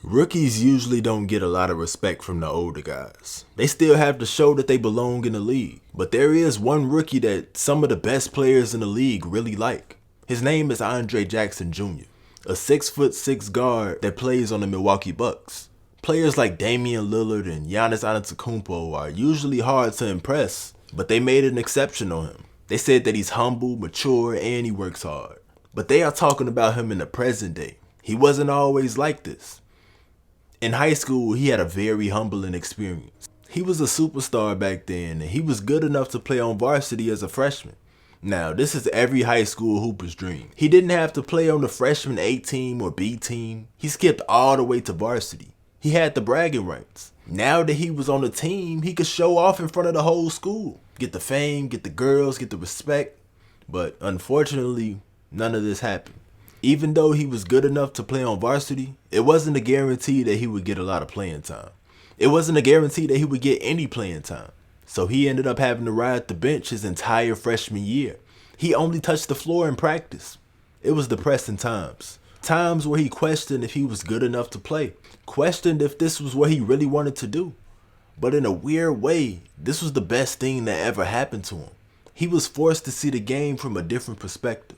Rookies usually don't get a lot of respect from the older guys. They still have to show that they belong in the league. But there is one rookie that some of the best players in the league really like. His name is Andre Jackson Jr., a 6'6" guard that plays on the Milwaukee Bucks. Players like Damian Lillard and Giannis Antetokounmpo are usually hard to impress, but they made an exception on him. They said that he's humble, mature, and he works hard. But they are talking about him in the present day. He wasn't always like this. In high school, he had a very humbling experience. He was a superstar back then, and he was good enough to play on varsity as a freshman. Now, this is every high school hooper's dream. He didn't have to play on the freshman A team or B team. He skipped all the way to varsity. He had the bragging rights. Now that he was on the team, he could show off in front of the whole school. Get the fame, get the girls, get the respect. But unfortunately, none of this happened. Even though he was good enough to play on varsity, it wasn't a guarantee that he would get a lot of playing time. It wasn't a guarantee that he would get any playing time. So he ended up having to ride the bench his entire freshman year. He only touched the floor in practice. It was depressing times. Times where he questioned if he was good enough to play. Questioned if this was what he really wanted to do. But in a weird way, this was the best thing that ever happened to him. He was forced to see the game from a different perspective.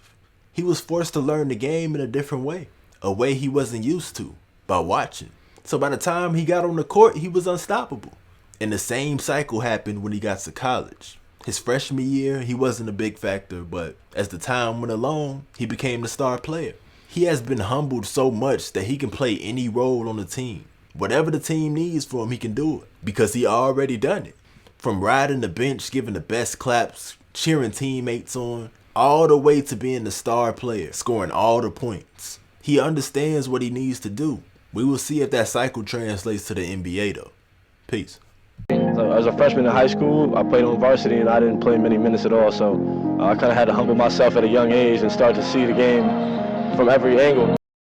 He was forced to learn the game in a different way. A way he wasn't used to, by watching. So by the time he got on the court, he was unstoppable. And the same cycle happened when he got to college. His freshman year, he wasn't a big factor, but as the time went along, he became the star player. He has been humbled so much that he can play any role on the team. Whatever the team needs from him, he can do it. Because he already done it. From riding the bench, giving the best claps, cheering teammates on, all the way to being the star player, scoring all the points. He understands what he needs to do. We will see if that cycle translates to the NBA though. Peace. So as a freshman in high school, I played on varsity and I didn't play many minutes at all. So I kind of had to humble myself at a young age and start to see the game from every angle.